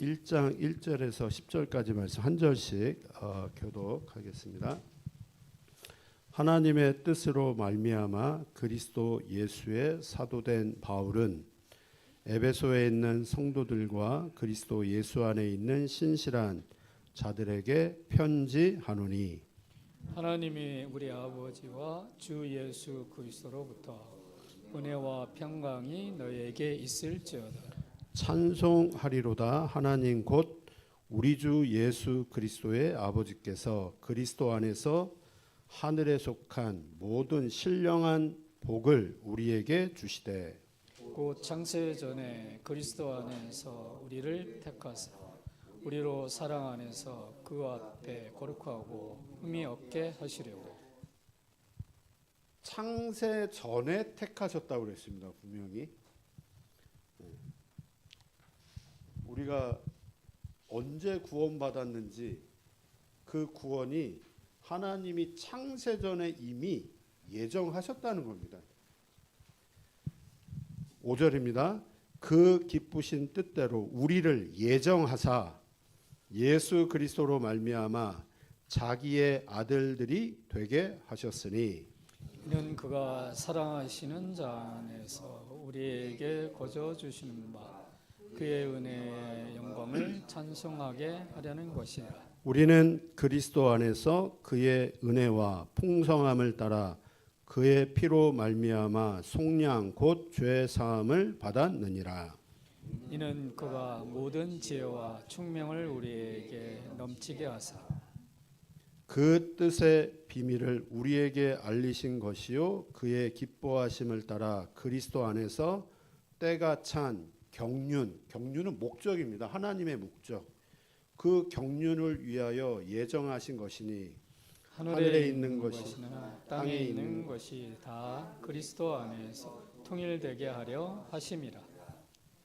1장 1절에서 10절까지 말씀 한 절씩 교독하겠습니다. 하나님의 뜻으로 말미암아 그리스도 예수의 사도된 바울은 에베소에 있는 성도들과 그리스도 예수 안에 있는 신실한 자들에게 편지하노니, 하나님이 우리 아버지와 주 예수 그리스도로부터 은혜와 평강이 너희에게 있을지어다. 찬송하리로다. 하나님 곧 우리 주 예수 그리스도의 아버지께서 그리스도 안에서 하늘에 속한 모든 신령한 복을 우리에게 주시되, 곧 창세 전에 그리스도 안에서 우리를 택하사 우리로 사랑 안에서 그 앞에 거룩하고 흠이 없게 하시려고. 창세 전에 택하셨다고 그랬습니다. 분명히 우리가 언제 구원받았는지 그 구원이 하나님이 창세 전에 이미 예정하셨다는 겁니다. 5절입니다. 그 기쁘신 뜻대로 우리를 예정하사 예수 그리스도로 말미암아 자기의 아들들이 되게 하셨으니, 이는 그가 사랑하시는 자 안에서 우리에게 거저 주시는 바 그의 은혜의 영광을 찬송하게 하려는 것이라. 우리는 그리스도 안에서 그의 은혜와 풍성함을 따라 그의 피로 말미암아 속량 곧 죄 사함을 받았느니라. 이는 그가 모든 지혜와 총명을 우리에게 넘치게 하사 그 뜻의 비밀을 우리에게 알리신 것이요 그의 기뻐하심을 따라 그리스도 안에서 때가 찬 경륜은 목적입니다. 하나님의 목적. 그 경륜을 위하여 예정하신 것이니, 하늘에 있는 것이나 땅에 있는 것이 다 그리스도 안에서 통일되게 하려 하심이라.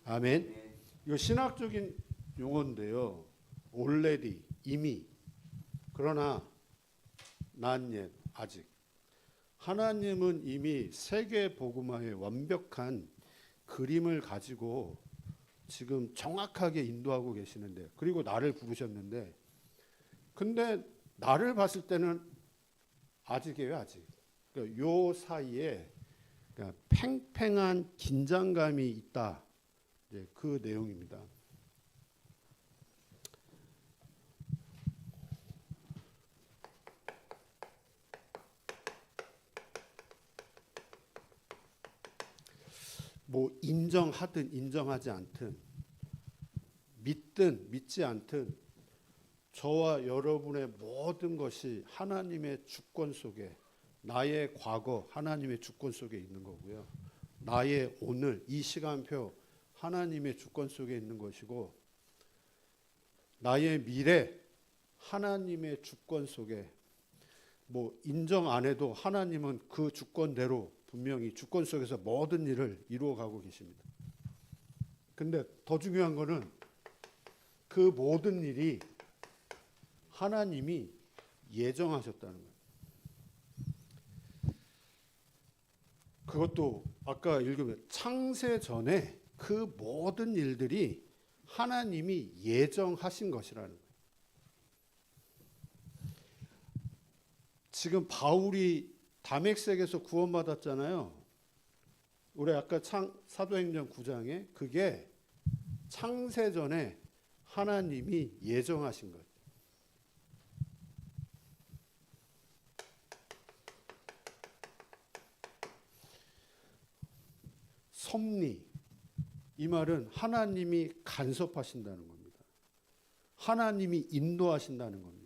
아멘. 이거 신학적인 용어인데요. already, 이미. 그러나 not yet, 아직. 하나님은 이미 세계 복음화의 완벽한 그림을 가지고 지금 정확하게 인도하고 계시는데, 그리고 나를 부르셨는데, 근데 나를 봤을 때는 아직이에요, 아직. 그러니까 요 사이에 그러니까 팽팽한 긴장감이 있다. 그 내용입니다. 뭐 인정하든 인정하지 않든, 믿든 믿지 않든 저와 여러분의 모든 것이 하나님의 주권 속에, 나의 과거 하나님의 주권 속에 있는 거고요. 나의 오늘 이 시간표 하나님의 주권 속에 있는 것이고, 나의 미래 하나님의 주권 속에, 뭐 인정 안 해도 하나님은 그 주권대로 분명히 주권 속에서 모든 일을 이루어가고 계십니다. 근데 더 중요한 거는 그 모든 일이 하나님이 예정하셨다는 거예요. 그것도 아까 읽으면 창세 전에 그 모든 일들이 하나님이 예정하신 것이라는 거예요. 지금 바울이 다메섹에서 구원받았잖아요. 우리 아까 사도행전 9장에 그게 창세 전에 하나님이 예정하신 것. 섭리, 이 말은 하나님이 간섭하신다는 겁니다. 하나님이 인도하신다는 겁니다.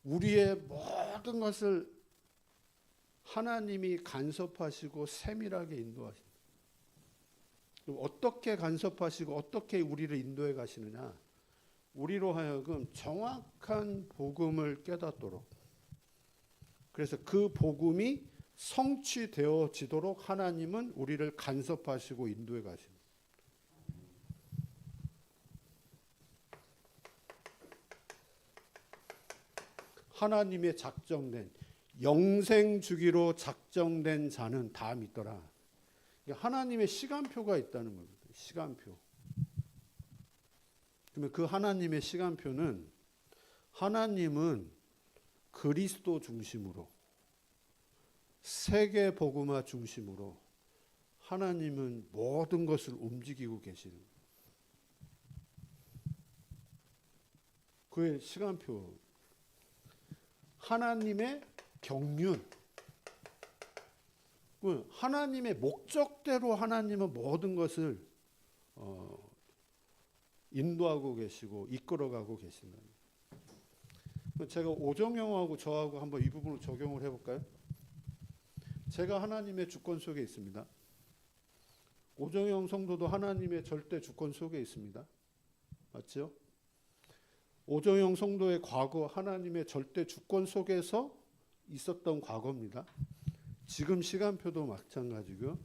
우리의 모든 것을 하나님이 간섭하시고 세밀하게 인도하신다. 그럼 어떻게 간섭하시고 어떻게 우리를 인도해 가시느냐? 우리로 하여금 정확한 복음을 깨닫도록, 그래서 그 복음이 성취되어지도록 하나님은 우리를 간섭하시고 인도해 가십니다. 하나님의 작정된 영생 주기로 작정된 자는 다 믿더라. 하나님의 시간표가 있다는 겁니다. 시간표. 그러면 그 하나님의 시간표는 하나님은 그리스도 중심으로 세계 복음화 중심으로 하나님은 모든 것을 움직이고 계시는 그의 시간표. 하나님의 경륜. 하나님의 목적대로 하나님은 모든 것을 인도하고 계시고 이끌어가고 계신다. 제가 오정영하고 저하고 한번 이 부분을 적용을 해볼까요? 제가 하나님의 주권 속에 있습니다. 오정영 성도도 하나님의 절대 주권 속에 있습니다. 맞죠? 오정영 성도의 과거 하나님의 절대 주권 속에서 있었던 과거입니다. 지금 시간표도 마찬가지고요.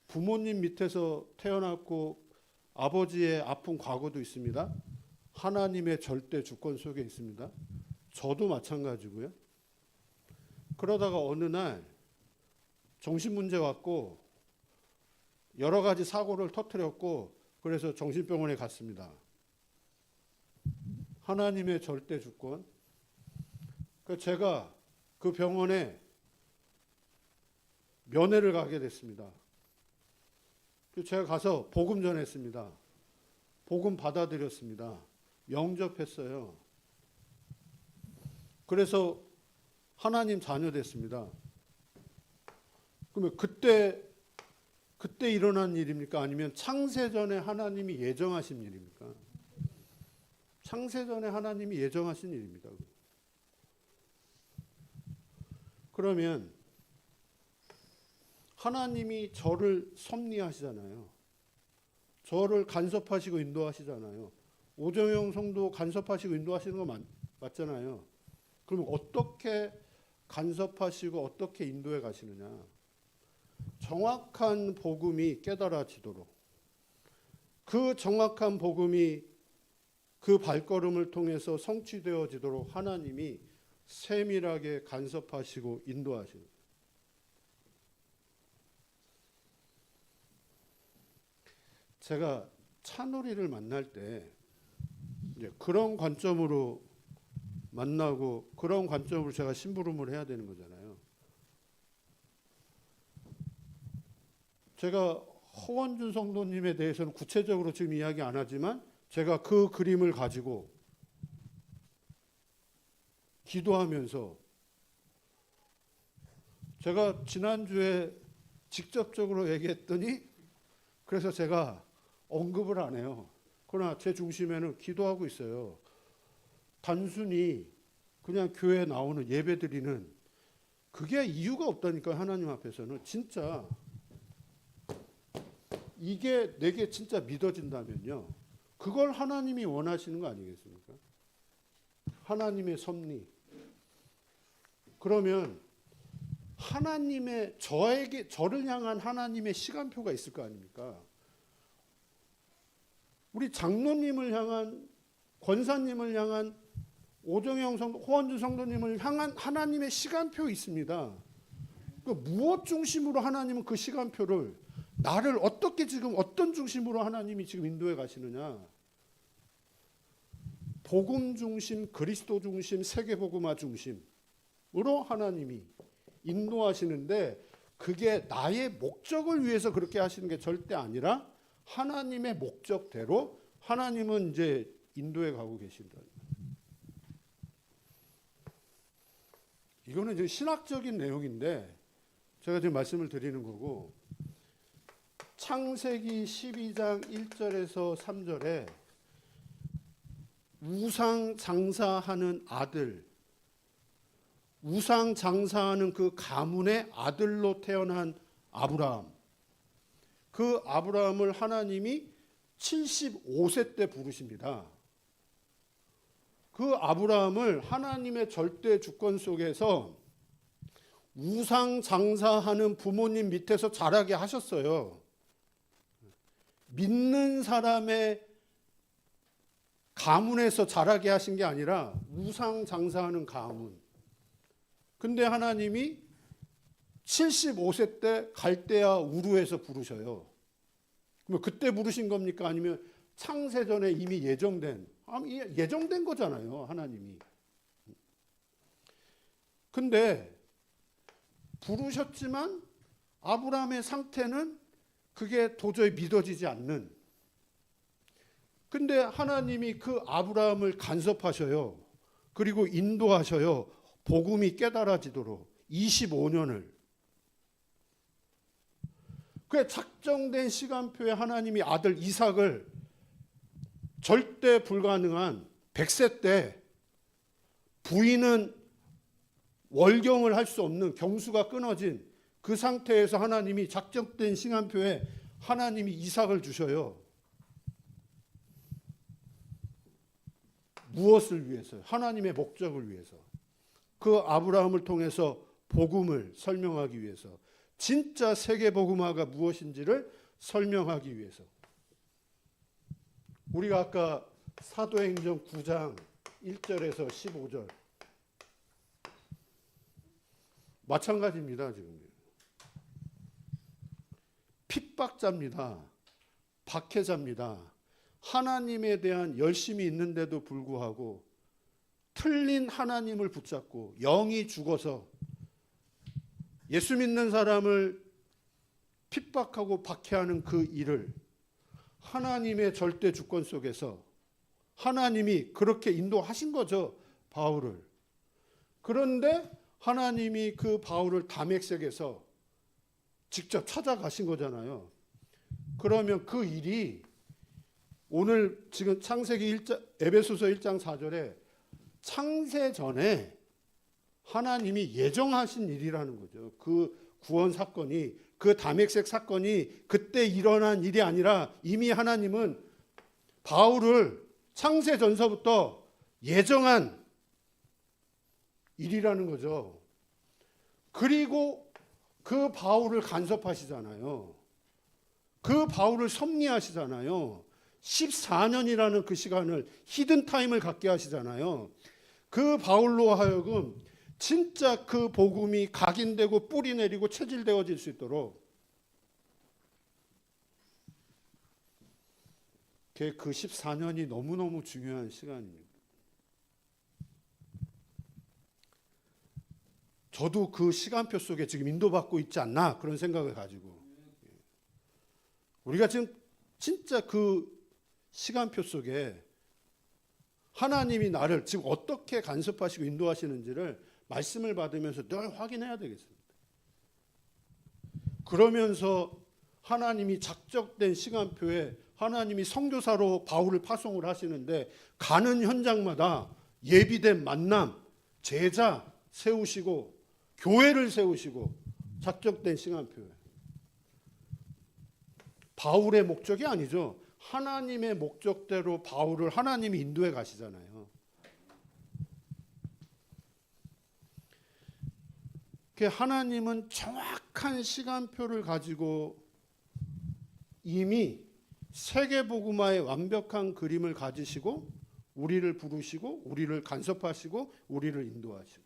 부모님 밑에서 태어났고 아버지의 아픈 과거도 있습니다. 하나님의 절대 주권 속에 있습니다. 저도 마찬가지고요. 그러다가 어느 날 정신문제 왔고 여러 가지 사고를 터뜨렸고 그래서 정신병원에 갔습니다. 하나님의 절대 주권. 제가 그 병원에 면회를 가게 됐습니다. 제가 가서 복음 전했습니다. 복음 받아들였습니다. 영접했어요. 그래서 하나님 자녀 됐습니다. 그러면 그때 일어난 일입니까? 아니면 창세전에 하나님이 예정하신 일입니까? 창세전에 하나님이 예정하신 일입니다. 그러면 하나님이 저를 섭리하시잖아요. 저를 간섭하시고 인도하시잖아요. 오정영 성도 간섭하시고 인도하시는 거 맞잖아요. 그러면 어떻게 간섭하시고 어떻게 인도해 가시느냐? 정확한 복음이 깨달아지도록 그 정확한 복음이 그 발걸음을 통해서 성취되어지도록 하나님이 세밀하게 간섭하시고 인도하시는. 제가 찬우리를 만날 때 그런 관점으로 만나고 그런 관점으로 제가 심부름을 해야 되는 거잖아요. 제가 허원준 성도님에 대해서는 구체적으로 지금 이야기 안 하지만 제가 그 그림을 가지고 기도하면서 제가 지난주에 직접적으로 얘기했더니 그래서 제가 언급을 안 해요. 그러나 제 중심에는 기도하고 있어요. 단순히 그냥 교회에 나오는 예배 드리는 그게 이유가 없다니까요. 하나님 앞에서는 진짜 이게 내게 진짜 믿어진다면요. 그걸 하나님이 원하시는 거 아니겠습니까? 하나님의 섭리. 그러면 하나님의 저를 향한 하나님의 시간표가 있을 거 아닙니까? 우리 장로님을 향한 권사님을 향한 오정영 성도, 호원준 성도님을 향한 하나님의 시간표 있습니다. 그 무엇 중심으로 하나님은 그 시간표를 나를 어떻게 지금 어떤 중심으로 하나님이 지금 인도해 가시느냐? 복음 중심, 그리스도 중심, 세계 복음화 중심으로 하나님이 인도하시는데 그게 나의 목적을 위해서 그렇게 하시는 게 절대 아니라 하나님의 목적대로 하나님은 이제 인도해 가고 계신다. 이거는 이제 신학적인 내용인데 제가 지금 말씀을 드리는 거고 창세기 12장 1절에서 3절에 우상 장사하는 아들, 우상 장사하는 그 가문의 아들로 태어난 아브라함, 그 아브라함을 하나님이 75세 때 부르십니다. 그 아브라함을 하나님의 절대 주권 속에서 우상 장사하는 부모님 밑에서 자라게 하셨어요. 믿는 사람의 가문에서 자라게 하신 게 아니라 우상 장사하는 가문. 근데 하나님이 75세 때 갈대아 우르에서 부르셔요. 그럼 그때 부르신 겁니까? 아니면 창세전에 이미 예정된 거잖아요, 하나님이. 근데 부르셨지만 아브라함의 상태는 그게 도저히 믿어지지 않는. 근데 하나님이 그 아브라함을 간섭하셔요. 그리고 인도하셔요. 복음이 깨달아지도록 25년을. 그 작정된 시간표에 하나님이 아들 이삭을 절대 불가능한 100세 때 부인은 월경을 할 수 없는 경수가 끊어진 그 상태에서 하나님이 작정된 시간표에 하나님이 이삭을 주셔요. 무엇을 위해서요? 하나님의 목적을 위해서. 그 아브라함을 통해서 복음을 설명하기 위해서. 진짜 세계복음화가 무엇인지를 설명하기 위해서. 우리가 아까 사도행전 9장 1절에서 15절 마찬가지입니다. 지금 핍박자입니다. 박해자입니다. 하나님에 대한 열심이 있는데도 불구하고 틀린 하나님을 붙잡고 영이 죽어서 예수 믿는 사람을 핍박하고 박해하는 그 일을 하나님의 절대 주권 속에서 하나님이 그렇게 인도하신 거죠, 바울을. 그런데 하나님이 그 바울을 다메섹에서 직접 찾아가신 거잖아요. 그러면 그 일이 오늘 지금 창세기 1장, 에베소서 1장 4절에 창세 전에 하나님이 예정하신 일이라는 거죠. 그 구원 사건이, 그 다메섹 사건이 그때 일어난 일이 아니라 이미 하나님은 바울을 창세 전서부터 예정한 일이라는 거죠. 그리고 그 바울을 간섭하시잖아요. 그 바울을 섭리하시잖아요. 14년이라는 그 시간을 히든 타임을 갖게 하시잖아요. 그 바울로 하여금 진짜 그 복음이 각인되고 뿌리 내리고 체질되어질 수 있도록 그 14년이 너무너무 중요한 시간입니다. 저도 그 시간표 속에 지금 인도받고 있지 않나 그런 생각을 가지고 우리가 지금 진짜 그 시간표 속에 하나님이 나를 지금 어떻게 간섭하시고 인도하시는지를 말씀을 받으면서 늘 확인해야 되겠습니다. 그러면서 하나님이 작정된 시간표에 하나님이 선교사로 바울을 파송을 하시는데 가는 현장마다 예비된 만남, 제자 세우시고 교회를 세우시고 작정된 시간표에. 바울의 목적이 아니죠. 하나님의 목적대로 바울을 하나님이 인도해 가시잖아요. 하나님은 정확한 시간표를 가지고 이미 세계복음화의 완벽한 그림을 가지시고 우리를 부르시고 우리를 간섭하시고 우리를 인도하시고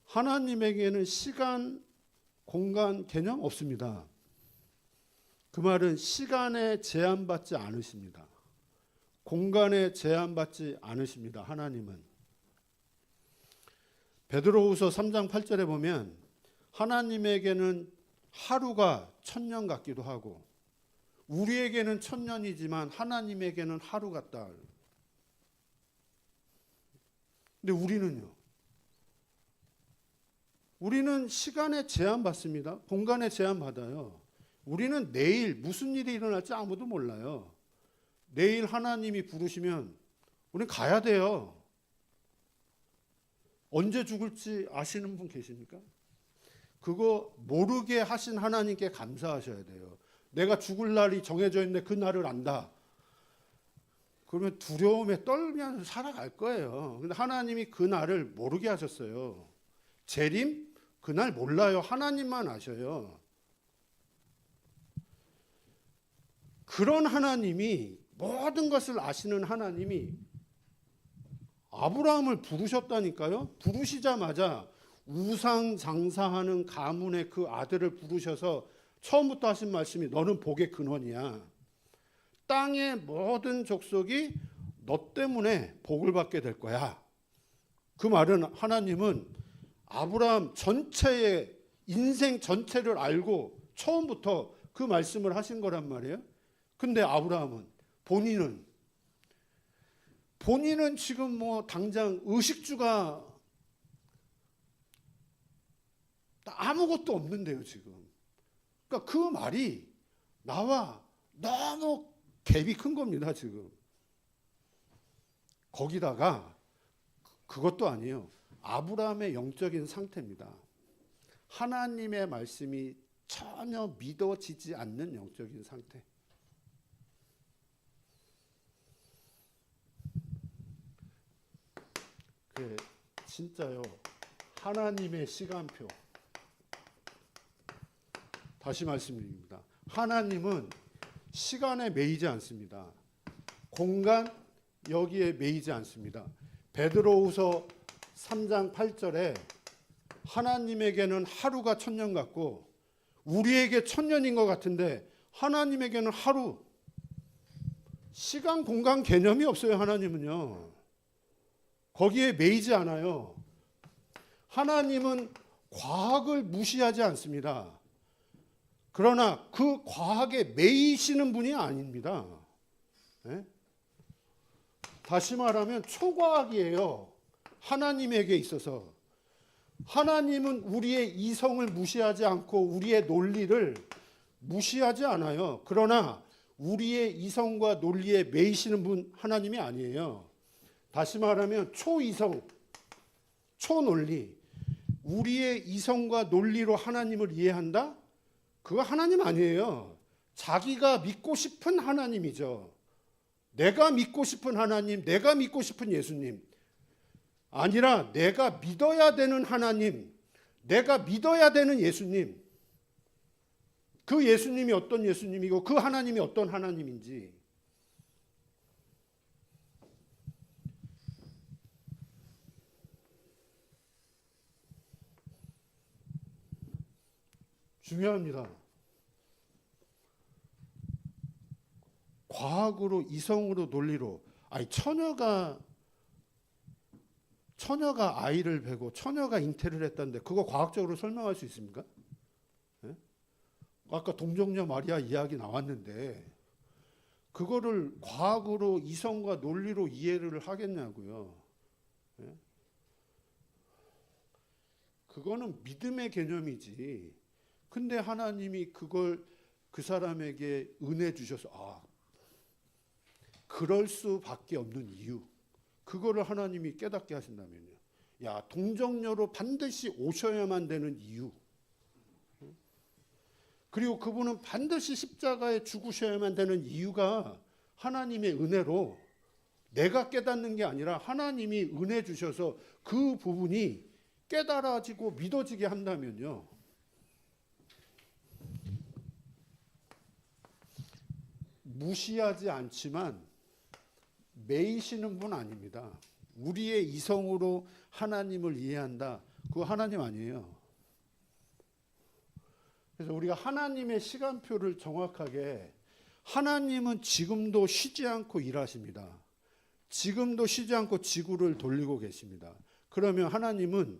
하나님에게는 시간, 공간 개념 없습니다. 그 말은 시간에 제한받지 않으십니다. 공간에 제한받지 않으십니다. 하나님은. 베드로후서 3장 8절에 보면 하나님에게는 하루가 1000년 같기도 하고 우리에게는 1000년이지만 하나님에게는 하루 같다. 근데 우리는요? 우리는 시간에 제한받습니다. 공간에 제한받아요. 우리는 내일 무슨 일이 일어날지 아무도 몰라요. 내일 하나님이 부르시면 우리는 가야 돼요. 언제 죽을지 아시는 분 계십니까? 그거 모르게 하신 하나님께 감사하셔야 돼요. 내가 죽을 날이 정해져 있는데 그 날을 안다. 그러면 두려움에 떨면서 살아갈 거예요. 근데 하나님이 그 날을 모르게 하셨어요. 재림? 그날 몰라요. 하나님만 아셔요. 그런 하나님이 모든 것을 아시는 하나님이 아브라함을 부르셨다니까요. 부르시자마자 우상 장사하는 가문의 그 아들을 부르셔서 처음부터 하신 말씀이 너는 복의 근원이야. 땅의 모든 족속이 너 때문에 복을 받게 될 거야. 그 말은 하나님은 아브라함 전체의 인생 전체를 알고 처음부터 그 말씀을 하신 거란 말이에요. 근데 아브라함은 본인은 지금 뭐 당장 의식주가 아무것도 없는데요, 지금. 그러니까 그 말이 나와 너무 갭이 큰 겁니다, 지금. 거기다가 그것도 아니에요. 아브라함의 영적인 상태입니다. 하나님의 말씀이 전혀 믿어지지 않는 영적인 상태. 진짜요. 하나님의 시간표. 다시 말씀드립니다. 하나님은 시간에 매이지 않습니다. 공간 여기에 매이지 않습니다. 베드로후서 3장 8절에 하나님에게는 하루가 천년 같고 우리에게 천년인 것 같은데 하나님에게는 하루, 시간 공간 개념이 없어요. 하나님은요. 거기에 매이지 않아요. 하나님은 과학을 무시하지 않습니다. 그러나 그 과학에 매이시는 분이 아닙니다. 네? 다시 말하면 초과학이에요. 하나님에게 있어서. 하나님은 우리의 이성을 무시하지 않고 우리의 논리를 무시하지 않아요. 그러나 우리의 이성과 논리에 매이시는 분 하나님이 아니에요. 다시 말하면 초이성, 초논리. 우리의 이성과 논리로 하나님을 이해한다? 그거 하나님 아니에요. 자기가 믿고 싶은 하나님이죠. 내가 믿고 싶은 하나님, 내가 믿고 싶은 예수님. 아니라 내가 믿어야 되는 하나님, 내가 믿어야 되는 예수님. 그 예수님이 어떤 예수님이고 그 하나님이 어떤 하나님인지. 중요합니다. 과학으로, 이성으로, 논리로. 아니, 처녀가 아이를 베고 처녀가 잉태를 했다는데 그거 과학적으로 설명할 수 있습니까? 네? 아까 동정녀 마리아 이야기 나왔는데 그거를 과학으로, 이성과 논리로 이해를 하겠냐고요. 네? 그거는 믿음의 개념이지. 근데 하나님이 그걸 그 사람에게 은혜 주셔서 그럴 수밖에 없는 이유. 그거를 하나님이 깨닫게 하신다면요. 야, 동정녀로 반드시 오셔야만 되는 이유. 그리고 그분은 반드시 십자가에 죽으셔야만 되는 이유가 하나님의 은혜로 내가 깨닫는 게 아니라 하나님이 은혜 주셔서 그 부분이 깨달아지고 믿어지게 한다면요. 무시하지 않지만 매이시는 분 아닙니다. 우리의 이성으로 하나님을 이해한다. 그거 하나님 아니에요. 그래서 우리가 하나님의 시간표를 정확하게, 하나님은 지금도 쉬지 않고 일하십니다. 지금도 쉬지 않고 지구를 돌리고 계십니다. 그러면 하나님은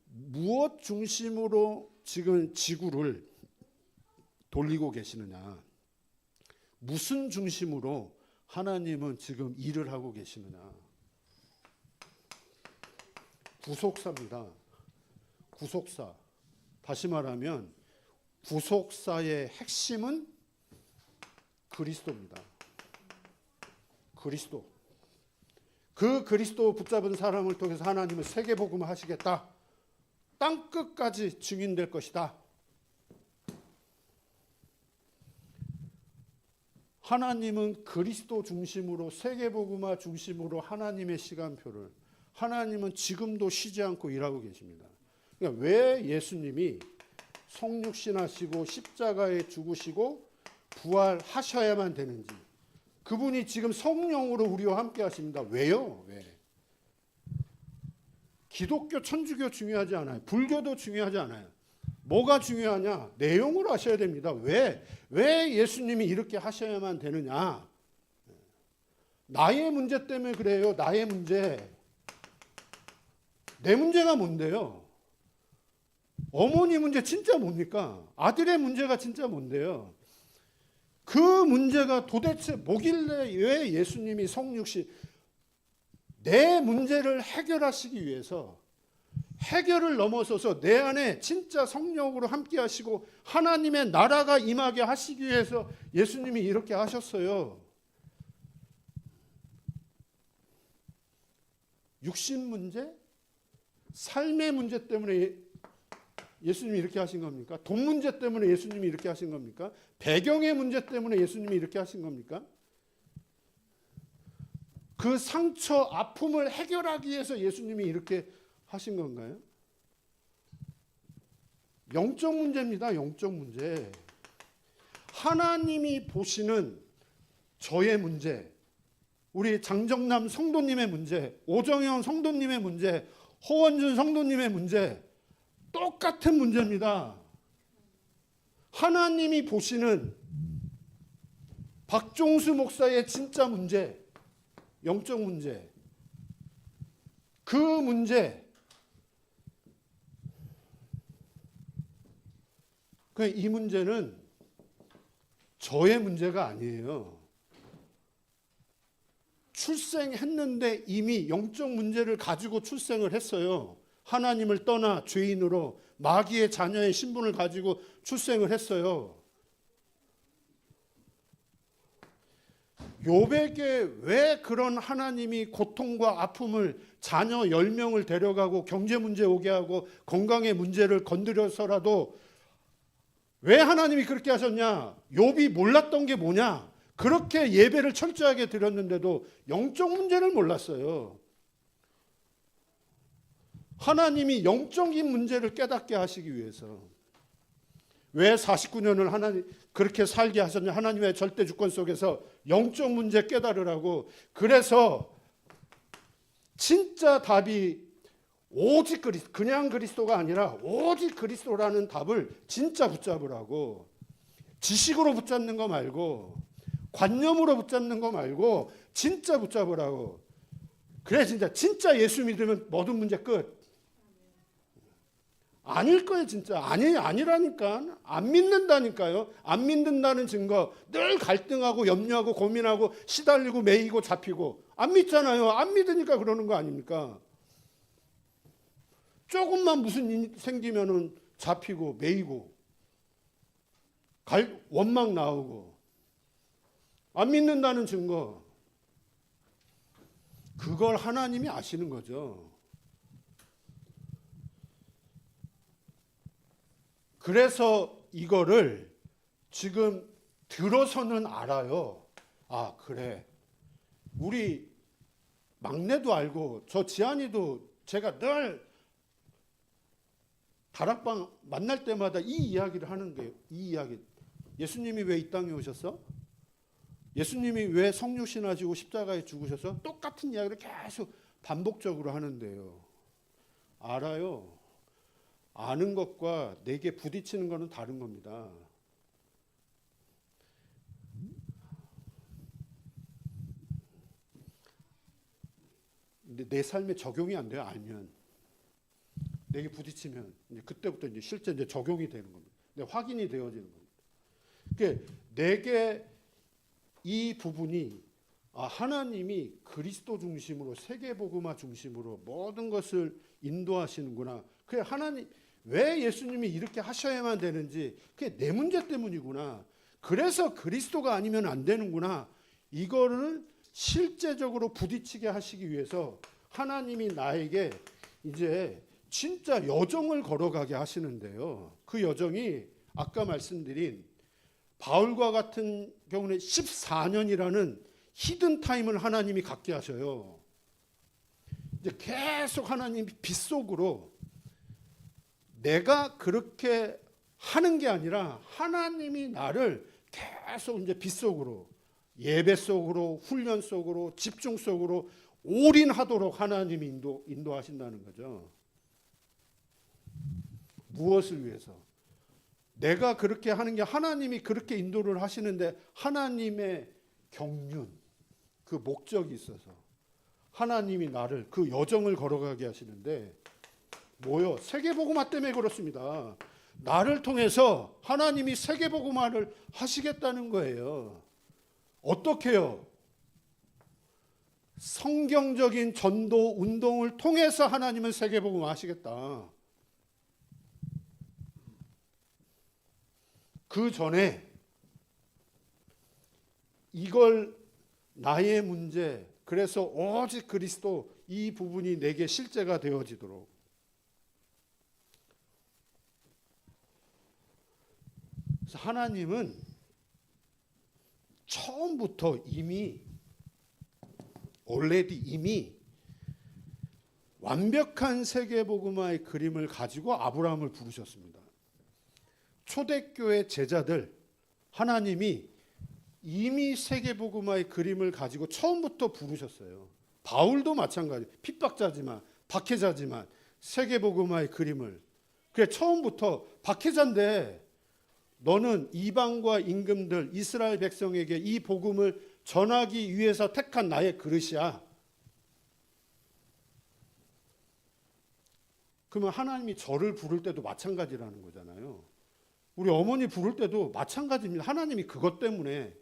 무엇 중심으로 지금 지구를 돌리고 계시느냐? 무슨 중심으로 하나님은 지금 일을 하고 계시느냐? 구속사입니다. 구속사. 다시 말하면 구속사의 핵심은 그리스도입니다. 그리스도. 그 그리스도 붙잡은 사람을 통해서 하나님은 세계복음을 하시겠다. 땅끝까지 증인될 것이다. 하나님은 그리스도 중심으로, 세계복음화 중심으로 하나님의 시간표를, 하나님은 지금도 쉬지 않고 일하고 계십니다. 그러니까 왜 예수님이 성육신하시고 십자가에 죽으시고 부활하셔야만 되는지, 그분이 지금 성령으로 우리와 함께 하십니다. 왜요? 왜? 기독교, 천주교 중요하지 않아요. 불교도 중요하지 않아요. 뭐가 중요하냐? 내용을 아셔야 됩니다. 왜 예수님이 이렇게 하셔야만 되느냐? 나의 문제 때문에 그래요. 나의 문제. 내 문제가 뭔데요? 어머니 문제 진짜 뭡니까? 아들의 문제가 진짜 뭔데요? 그 문제가 도대체 뭐길래 왜 예수님이 성육신 내 문제를 해결하시기 위해서 해결을 넘어서서 내 안에 진짜 성령으로 함께 하시고 하나님의 나라가 임하게 하시기 위해서 예수님이 이렇게 하셨어요. 육신 문제? 삶의 문제 때문에 예수님이 이렇게 하신 겁니까? 돈 문제 때문에 예수님이 이렇게 하신 겁니까? 배경의 문제 때문에 예수님이 이렇게 하신 겁니까? 그 상처, 아픔을 해결하기 위해서 예수님이 이렇게 하신 건가요? 영적 문제입니다. 영적 문제. 하나님이 보시는 저의 문제, 우리 장정남 성도님의 문제, 오정현 성도님의 문제, 허원준 성도님의 문제 똑같은 문제입니다. 하나님이 보시는 박종수 목사의 진짜 문제, 영적 문제, 그 문제, 이 문제는 저의 문제가 아니에요. 출생했는데 이미 영적 문제를 가지고 출생을 했어요. 하나님을 떠나 죄인으로 마귀의 자녀의 신분을 가지고 출생을 했어요. 욥에게 왜 그런 하나님이 고통과 아픔을 자녀 10명을 데려가고 경제 문제 오게 하고 건강의 문제를 건드려서라도 왜 하나님이 그렇게 하셨냐? 욥이 몰랐던 게 뭐냐? 그렇게 예배를 철저하게 드렸는데도 영적 문제를 몰랐어요. 하나님이 영적인 문제를 깨닫게 하시기 위해서 왜 49년을 하나님 그렇게 살게 하셨냐? 하나님의 절대 주권 속에서 영적 문제 깨달으라고. 그래서 진짜 답이 오직 그리스도, 그냥 그리스도가 아니라 오직 그리스도라는 답을 진짜 붙잡으라고. 지식으로 붙잡는 거 말고 관념으로 붙잡는 거 말고 진짜 붙잡으라고. 그래 진짜 예수 믿으면 모든 문제 끝. 아닐 거예요. 진짜 아니라니까. 안 믿는다니까요. 안 믿는다는 증거. 늘 갈등하고 염려하고 고민하고 시달리고 매이고 잡히고 안 믿잖아요. 안 믿으니까 그러는 거 아닙니까? 조금만 무슨 일 생기면은 잡히고 매이고 원망 나오고 안 믿는다는 증거. 그걸 하나님이 아시는 거죠. 그래서 이거를 지금 들어서는 알아요. 아, 그래. 우리 막내도 알고 저 지한이도 제가 늘 다락방 만날 때마다 이 이야기를 하는데, 이 이야기. 예수님이 왜 이 땅에 오셨어? 예수님이 왜 성육신 하시고 십자가에 죽으셔서? 똑같은 이야기를 계속 반복적으로 하는데요. 알아요. 아는 것과 내게 부딪히는 것은 다른 겁니다. 근데 내 삶에 적용이 안 돼요. 알면. 내게 부딪히면 이제 그때부터 이제 실제 이제 적용이 되는 겁니다. 확인이 되어지는 겁니다. 그러니까 내게 이 부분이 하나님이 그리스도 중심으로 세계복음화 중심으로 모든 것을 인도하시는구나. 그래 하나님 왜 예수님이 이렇게 하셔야만 되는지 그게 내 문제 때문이구나. 그래서 그리스도가 아니면 안 되는구나. 이거를 실제적으로 부딪히게 하시기 위해서 하나님이 나에게 이제 진짜 여정을 걸어가게 하시는데요. 그 여정이 아까 말씀드린 바울과 같은 경우는 14년이라는 히든 타임을 하나님이 갖게 하셔요. 이제 계속 하나님이 빗속으로 내가 그렇게 하는 게 아니라 하나님이 나를 계속 이제 빗속으로 예배 속으로 훈련 속으로 집중 속으로 올인하도록 하나님이 인도하신다는 거죠. 무엇을 위해서? 내가 그렇게 하는 게 하나님이 그렇게 인도를 하시는데 하나님의 경륜, 그 목적이 있어서 하나님이 나를 그 여정을 걸어가게 하시는데 뭐요? 세계복음화 때문에 그렇습니다. 나를 통해서 하나님이 세계복음화를 하시겠다는 거예요. 어떻게요? 성경적인 전도 운동을 통해서 하나님은 세계복음화 하시겠다. 그 전에 이걸 나의 문제, 그래서 오직 그리스도 이 부분이 내게 실제가 되어지도록 그래서 하나님은 처음부터 이미 완벽한 세계복음화의 그림을 가지고 아브라함을 부르셨습니다. 초대교회 제자들 하나님이 이미 세계복음화의 그림을 가지고 처음부터 부르셨어요. 바울도 마찬가지. 핍박자지만 박해자지만 세계복음화의 그림을. 그래 처음부터 박해자인데 너는 이방과 임금들 이스라엘 백성에게 이 복음을 전하기 위해서 택한 나의 그릇이야. 그러면 하나님이 저를 부를 때도 마찬가지라는 거잖아요. 우리 어머니 부를 때도 마찬가지입니다. 하나님이 그것 때문에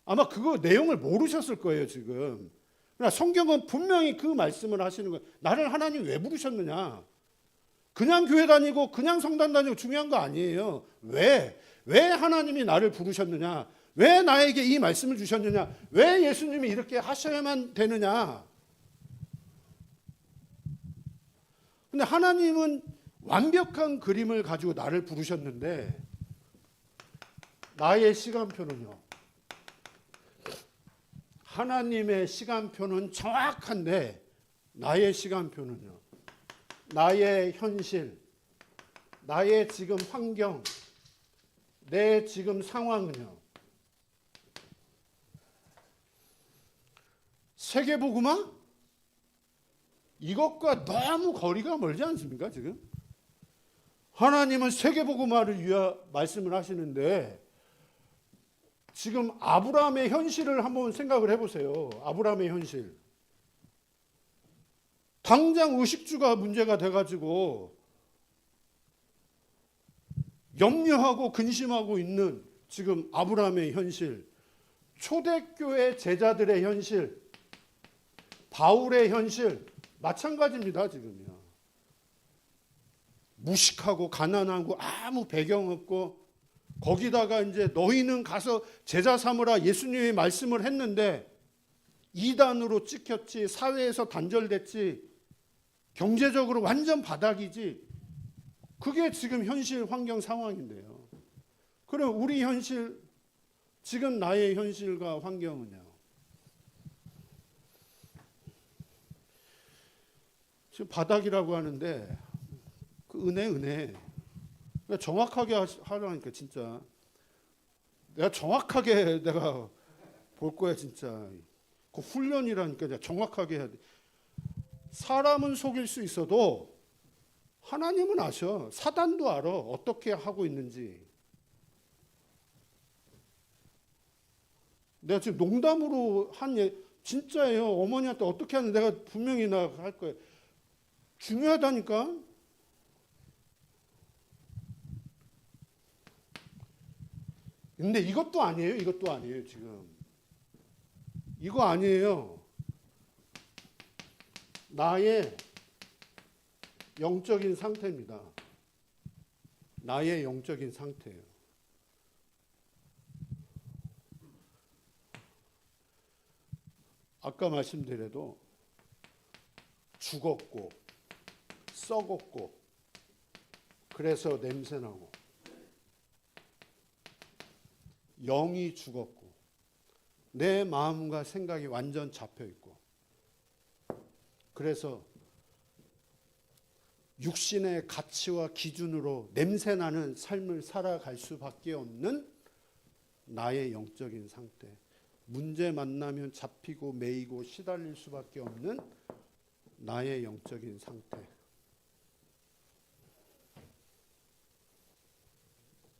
아마 그거 내용을 모르셨을 거예요 지금. 그러나 성경은 분명히 그 말씀을 하시는 거예요. 나를 하나님 왜 부르셨느냐. 그냥 교회 다니고 그냥 성당 다니고 중요한 거 아니에요. 왜 하나님이 나를 부르셨느냐. 왜 나에게 이 말씀을 주셨느냐. 왜 예수님이 이렇게 하셔야만 되느냐. 근데 하나님은 완벽한 그림을 가지고 나를 부르셨는데 나의 시간표는요. 하나님의 시간표는 정확한데 나의 시간표는요. 나의 현실, 나의 지금 환경, 내 지금 상황은요. 세계복음화? 이것과 너무 거리가 멀지 않습니까 지금? 하나님은 세계복음화를 위해 말씀을 하시는데 지금 아브라함의 현실을 한번 생각을 해보세요. 아브라함의 현실. 당장 의식주가 문제가 돼가지고 염려하고 근심하고 있는 지금 아브라함의 현실, 초대교회 제자들의 현실, 바울의 현실 마찬가지입니다. 지금요. 무식하고 가난하고 아무 배경 없고 거기다가 이제 너희는 가서 제자 삼으라 예수님의 말씀을 했는데 이단으로 찍혔지, 사회에서 단절됐지, 경제적으로 완전 바닥이지. 그게 지금 현실 환경 상황인데요. 그럼 우리 현실, 지금 나의 현실과 환경은요. 지금 바닥이라고 하는데 그 은혜. 그러니까 정확하게 하라니까 진짜. 내가 정확하게 내가 볼 거야 진짜. 그 훈련이라니까 내가 정확하게 해야 돼. 사람은 속일 수 있어도 하나님은 아셔. 사단도 알아. 어떻게 하고 있는지. 내가 지금 농담으로 한 진짜예요. 어머니한테 어떻게 하는지 내가 분명히 나 할 거예요. 중요하다니까. 근데 이것도 아니에요. 지금. 이거 아니에요. 나의 영적인 상태입니다. 나의 영적인 상태예요. 아까 말씀드려도 죽었고 썩었고 그래서 냄새나고 영이 죽었고 내 마음과 생각이 완전 잡혀있고 그래서 육신의 가치와 기준으로 냄새나는 삶을 살아갈 수밖에 없는 나의 영적인 상태. 문제 만나면 잡히고 매이고 시달릴 수밖에 없는 나의 영적인 상태.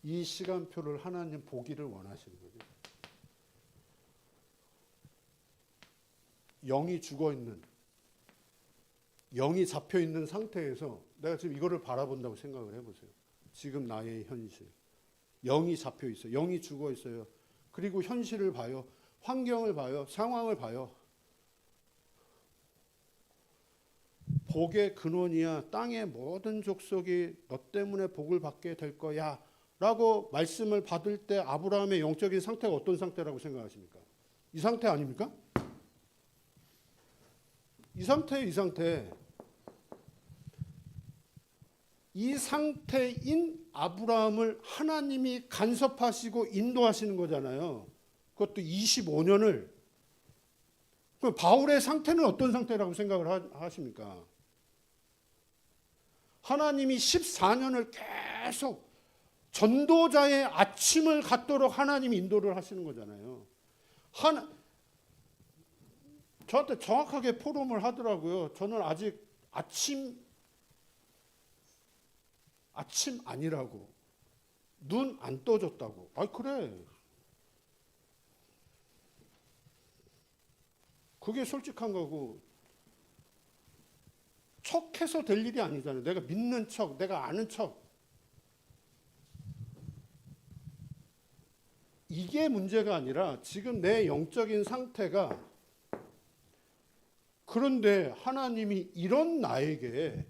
이 시간표를 하나님 보기를 원하시는 거죠. 영이 죽어 있는, 영이 잡혀 있는 상태에서 내가 지금 이거를 바라본다고 생각을 해보세요. 지금 나의 현실. 영이 잡혀 있어요. 영이 죽어 있어요. 그리고 현실을 봐요. 환경을 봐요. 상황을 봐요. 복의 근원이야. 땅의 모든 족속이 너 때문에 복을 받게 될 거야. 라고 말씀을 받을 때 아브라함의 영적인 상태가 어떤 상태라고 생각하십니까? 이 상태 아닙니까? 이 상태예요, 이 상태. 이 상태인 아브라함을 하나님이 간섭하시고 인도하시는 거잖아요. 그것도 25년을. 그럼 바울의 상태는 어떤 상태라고 생각을 하십니까? 하나님이 14년을 계속 전도자의 아침을 갖도록 하나님이 인도를 하시는 거잖아요. 저한테 정확하게 포럼을 하더라고요. 저는 아직 아침 아니라고. 눈 안 떠졌다고. 아, 그래. 그게 솔직한 거고. 척해서 될 일이 아니잖아요. 내가 믿는 척, 내가 아는 척. 이게 문제가 아니라 지금 내 영적인 상태가, 그런데 하나님이 이런 나에게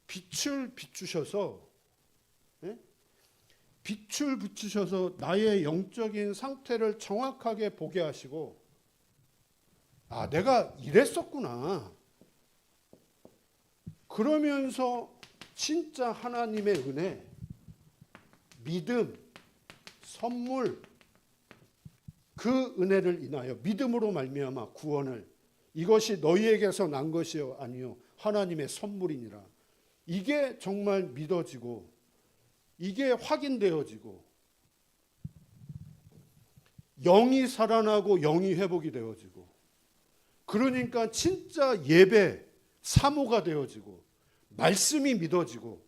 빛을 비추셔서, 빛을 비추셔서 나의 영적인 상태를 정확하게 보게 하시고, 아, 내가 이랬었구나. 그러면서 진짜 하나님의 은혜, 믿음, 선물, 그 은혜를 인하여 믿음으로 말미암아 구원을, 이것이 너희에게서 난 것이요 아니요 하나님의 선물이니라. 이게 정말 믿어지고 이게 확인되어지고 영이 살아나고 영이 회복이 되어지고, 그러니까 진짜 예배 사모가 되어지고 말씀이 믿어지고,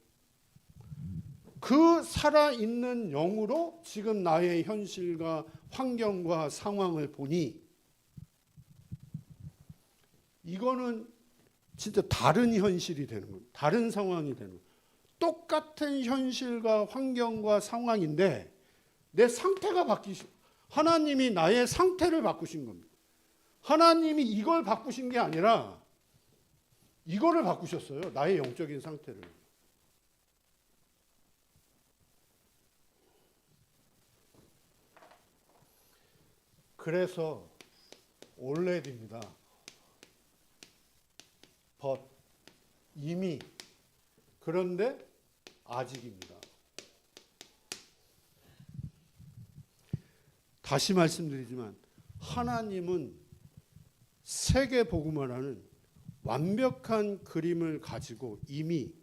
그 살아있는 영으로 지금 나의 현실과 환경과 상황을 보니 이거는 진짜 다른 현실이 되는 거예요. 다른 상황이 되는 거예요. 똑같은 현실과 환경과 상황인데 내 상태가 하나님이 나의 상태를 바꾸신 겁니다. 하나님이 이걸 바꾸신 게 아니라 이거를 바꾸셨어요. 나의 영적인 상태를. 그래서 올레드입니다. but 이미, 그런데 아직입니다. 다시 말씀드리지만 하나님은 세계 복음화라는 완벽한 그림을 가지고 이미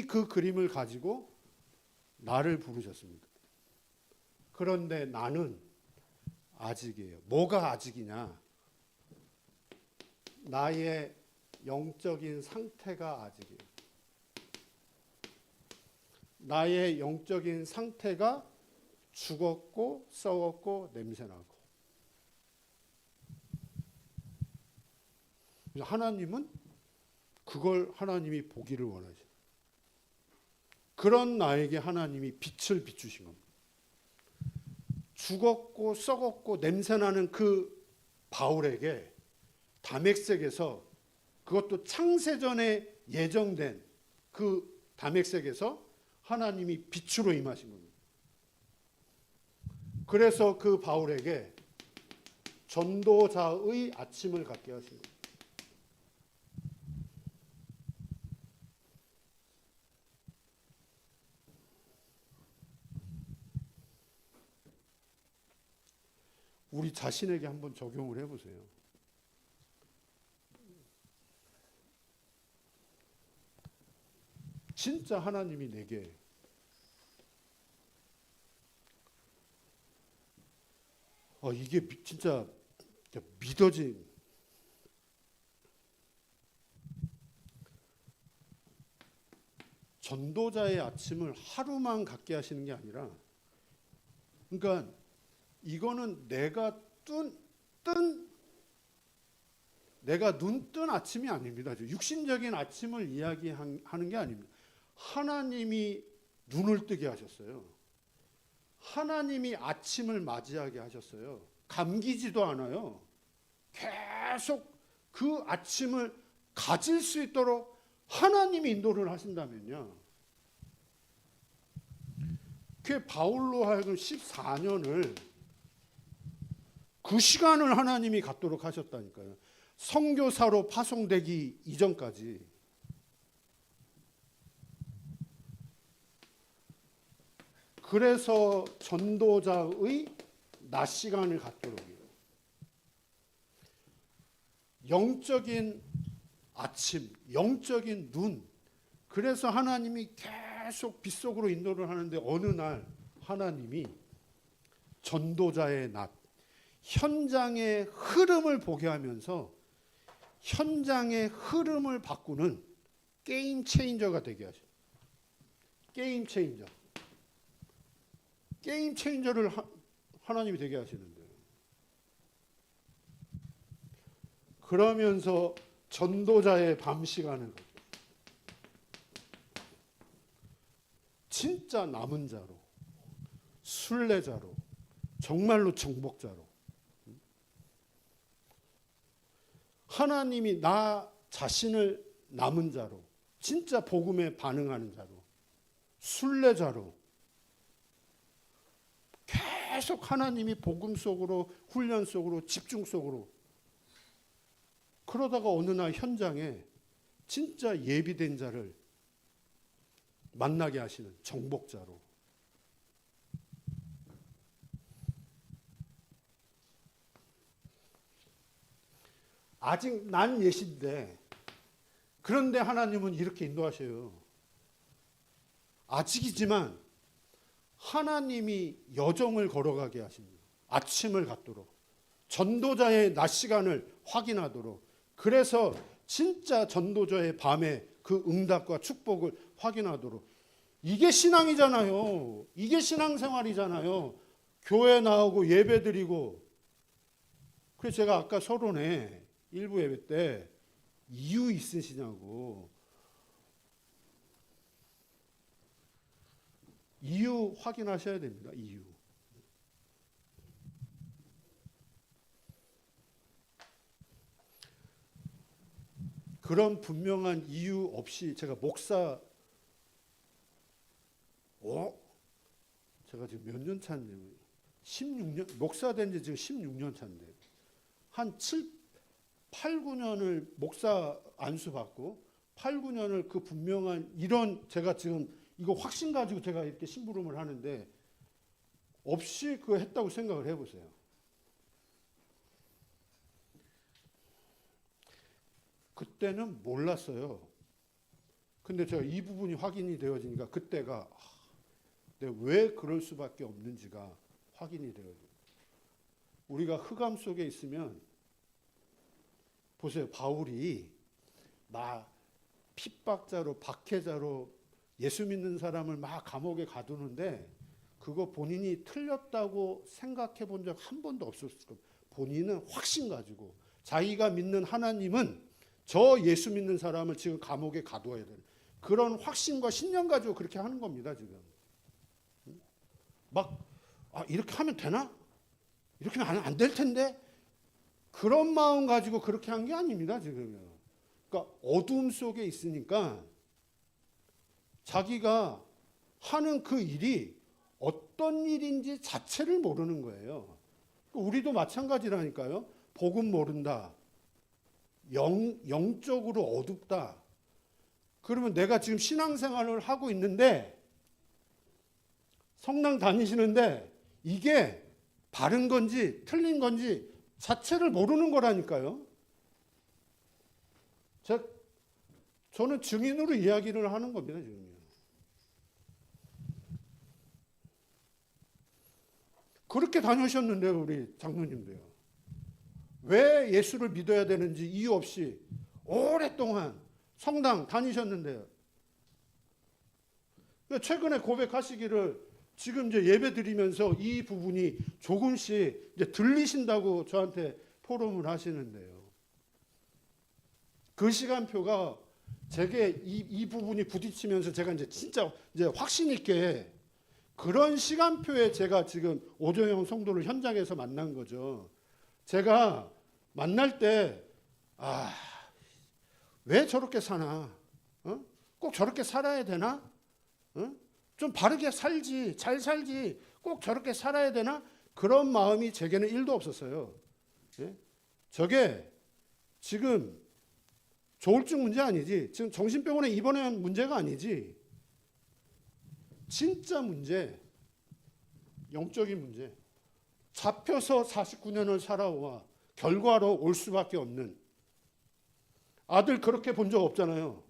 그 그림을 가지고 나를 부르셨습니다. 그런데 나는 아직이에요. 뭐가 아직이냐? 나의 영적인 상태가 아직이에요. 나의 영적인 상태가 죽었고 썩었고 냄새나고. 하나님은 그걸 하나님이 보기를 원하죠. 그런 나에게 하나님이 빛을 비추신 겁니다. 죽었고 썩었고 냄새나는 그 바울에게 다메섹에서, 그것도 창세전에 예정된 그 다메섹에서 하나님이 빛으로 임하신 겁니다. 그래서 그 바울에게 전도자의 아침을 갖게 하신 겁니다. 우리 자신에게 한번 적용을 해보세요. 진짜 하나님이 내게 이게 진짜 믿어진, 전도자의 아침을 하루만 갖게 하시는 게 아니라, 그러니까 이거는 내가 눈 뜬 아침이 아닙니다. 육신적인 아침을 이야기하는 게 아닙니다. 하나님이 눈을 뜨게 하셨어요. 하나님이 아침을 맞이하게 하셨어요. 감기지도 않아요. 계속 그 아침을 가질 수 있도록 하나님이 인도를 하신다면요. 그 바울로 하여금 14년을 그 시간을 하나님이 갖도록 하셨다니까요. 선교사로 파송되기 이전까지. 그래서 전도자의 낮 시간을 갖도록이요. 영적인 아침, 영적인 눈. 그래서 하나님이 계속 빗속으로 인도를 하는데 어느 날 하나님이 전도자의 낮, 현장의 흐름을 보게 하면서 현장의 흐름을 바꾸는 게임 체인저가 되게 하셔요. 게임 체인저. 게임 체인저를 하나님이 되게 하시는데요. 그러면서 전도자의 밤 시간을 갖고 진짜 남은 자로, 순례자로, 정말로 정복자로 하나님이 나 자신을 남은 자로, 진짜 복음에 반응하는 자로, 순례자로 계속 하나님이 복음 속으로, 훈련 속으로, 집중 속으로, 그러다가 어느 날 현장에 진짜 예비된 자를 만나게 하시는 정복자로. 아직 난 예신데, 그런데 하나님은 이렇게 인도하셔요. 아직이지만 하나님이 여정을 걸어가게 하십니다. 아침을 갖도록, 전도자의 낮 시간을 확인하도록. 그래서 진짜 전도자의 밤에 그 응답과 축복을 확인하도록. 이게 신앙이잖아요. 이게 신앙생활이잖아요. 교회 나오고 예배 드리고. 그래서 제가 아까 서론에 일부 예배 때 이유 있으시냐고. 이유 확인하셔야 됩니다. 이유. 그런 분명한 이유 없이 제가 제가 지금 몇 년 차인데요? 16년, 목사 된 지 지금 16년 차인데 한 8, 9년을 목사 안수 받고 8, 9년을 그 분명한 이런, 제가 지금 이거 확신 가지고 제가 이렇게 심부름을 하는데 없이 그거 했다고 생각을 해보세요. 그때는 몰랐어요. 근데 제가 이 부분이 확인이 되어지니까 그때가 내가 왜 그럴 수밖에 없는지가 확인이 되어져요. 우리가 흑암 속에 있으면 보세요. 바울이 막 핍박자로, 박해자로 예수 믿는 사람을 막 감옥에 가두는데 그거 본인이 틀렸다고 생각해 본 적 한 번도 없었을 겁니다. 본인은 확신 가지고 자기가 믿는 하나님은 저 예수 믿는 사람을 지금 감옥에 가두어야 되는 그런 확신과 신념 가지고 그렇게 하는 겁니다. 지금 막 이렇게 하면 되나? 이렇게 하면 안 될 텐데? 그런 마음 가지고 그렇게 한 게 아닙니다. 지금요. 그러니까 어두움 속에 있으니까 자기가 하는 그 일이 어떤 일인지 자체를 모르는 거예요. 우리도 마찬가지라니까요. 복음 모른다. 영적으로 어둡다. 그러면 내가 지금 신앙생활을 하고 있는데 성당 다니시는데 이게 바른 건지 틀린 건지 자체를 모르는 거라니까요. 저는 증인으로 이야기를 하는 겁니다. 지금요. 그렇게 다니셨는데요. 우리 장로님도요. 왜 예수를 믿어야 되는지 이유 없이 오랫동안 성당 다니셨는데요. 최근에 고백하시기를 지금 이제 예배 드리면서 이 부분이 조금씩 이제 들리신다고 저한테 포럼을 하시는데요. 그 시간표가 제게 이 부분이 부딪히면서 제가 이제 진짜 이제 확신 있게 그런 시간표에 제가 지금 오정영 성도를 현장에서 만난 거죠. 제가 만날 때 왜 저렇게 사나? 꼭 저렇게 살아야 되나? 좀 바르게 살지, 잘 살지, 꼭 저렇게 살아야 되나? 그런 마음이 제게는 1도 없었어요. 예? 저게 지금 조울증 문제 아니지, 지금 정신병원에 입원한 문제가 아니지, 진짜 문제, 영적인 문제, 잡혀서 49년을 살아와 결과로 올 수밖에 없는 아들 그렇게 본 적 없잖아요.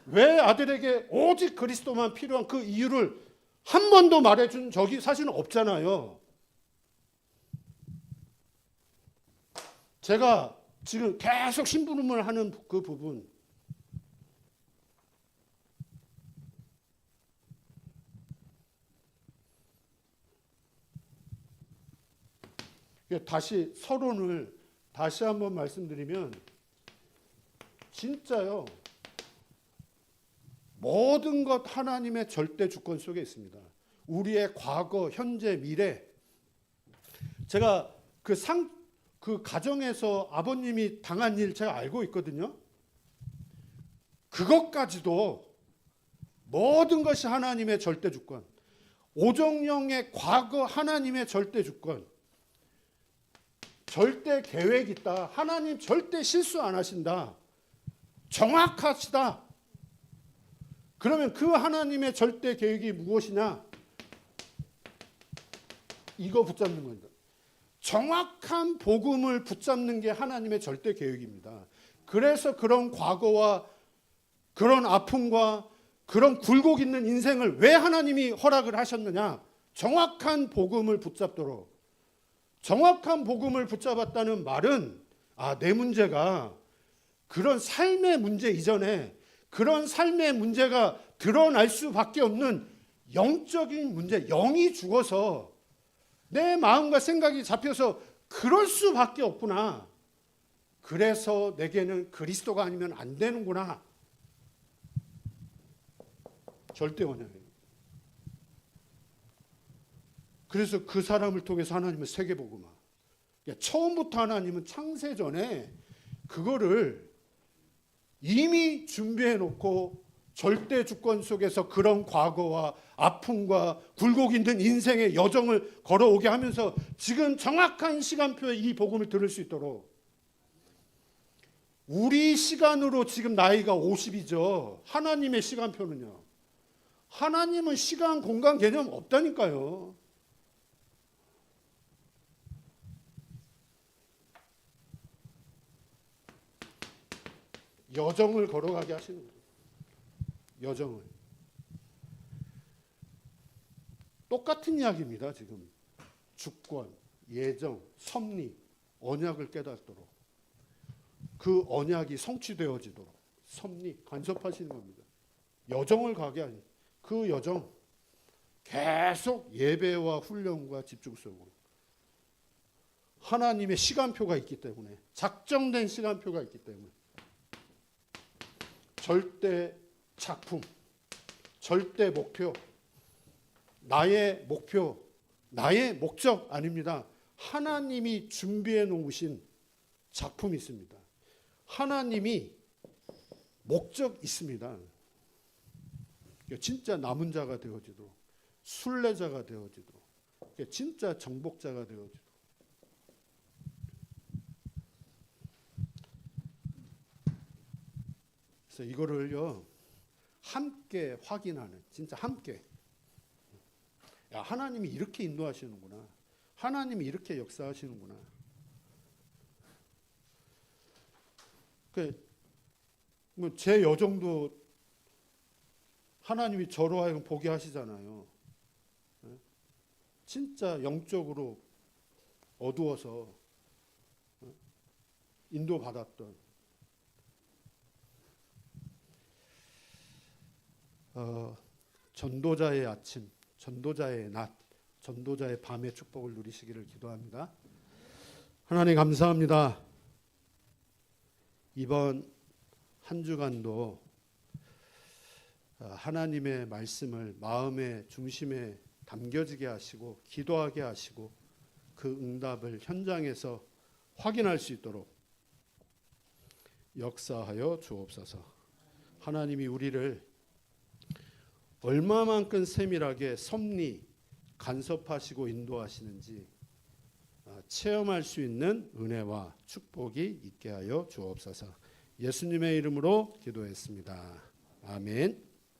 왜 아들에게 오직 그리스도만 필요한 그 이유를 한 번도 말해준 적이 사실은 없잖아요. 제가 지금 계속 심부름을 하는 그 부분, 다시 서론을 다시 한번 말씀드리면 진짜요, 모든 것 하나님의 절대 주권 속에 있습니다. 우리의 과거, 현재, 미래. 제가 그 가정에서 아버님이 당한 일 제가 알고 있거든요. 그것까지도 모든 것이 하나님의 절대 주권. 오정영의 과거 하나님의 절대 주권. 절대 계획 있다. 하나님 절대 실수 안 하신다. 정확하시다. 그러면 그 하나님의 절대 계획이 무엇이냐? 이거 붙잡는 겁니다. 정확한 복음을 붙잡는 게 하나님의 절대 계획입니다. 그래서 그런 과거와 그런 아픔과 그런 굴곡 있는 인생을 왜 하나님이 허락을 하셨느냐? 정확한 복음을 붙잡도록. 정확한 복음을 붙잡았다는 말은 내 문제가 그런 삶의 문제 이전에 그런 삶의 문제가 드러날 수밖에 없는 영적인 문제, 영이 죽어서 내 마음과 생각이 잡혀서 그럴 수밖에 없구나. 그래서 내게는 그리스도가 아니면 안 되는구나. 절대 원형이에요. 그래서 그 사람을 통해서 하나님은 세계복음화. 처음부터 하나님은 창세 전에 그거를 이미 준비해 놓고 절대 주권 속에서 그런 과거와 아픔과 굴곡 있는 인생의 여정을 걸어오게 하면서 지금 정확한 시간표에 이 복음을 들을 수 있도록. 우리 시간으로 지금 나이가 50이죠. 하나님의 시간표는요. 하나님은 시간, 공간 개념 없다니까요. 여정을 걸어가게 하시는 거예요. 여정을. 똑같은 이야기입니다. 지금 주권, 예정, 섭리, 언약을 깨닫도록 그 언약이 성취되어지도록 섭리, 간섭하시는 겁니다. 여정을 가게 하니 그 여정 계속 예배와 훈련과 집중 속으로 하나님의 시간표가 있기 때문에 작정된 시간표가 있기 때문에 절대 작품, 절대 목표, 나의 목표, 나의 목적 아닙니다. 하나님이 준비해 놓으신 작품이 있습니다. 하나님이 목적 있습니다. 진짜 남은 자가 되어지도록, 순례자가 되어지도록, 진짜 정복자가 되어지도록. 그래서 이거를요 함께 확인하는, 진짜 함께. 야, 하나님이 이렇게 인도하시는구나. 하나님이 이렇게 역사하시는구나. 제 여정도 하나님이 저로 하여금 보게 하시잖아요. 진짜 영적으로 어두워서 인도받았던. 전도자의 아침, 전도자의 낮, 전도자의 밤의 축복을 누리시기를 기도합니다. 하나님 감사합니다. 이번 한 주간도 하나님의 말씀을 마음의 중심에 담겨지게 하시고 기도하게 하시고 그 응답을 현장에서 확인할 수 있도록 역사하여 주옵소서. 하나님이 우리를 얼마만큼 세밀하게 섭리 간섭하시고 인도하시는지 체험할 수 있는 은혜와 축복이 있게 하여 주옵소서. 예수님의 이름으로 기도했습니다. 아멘.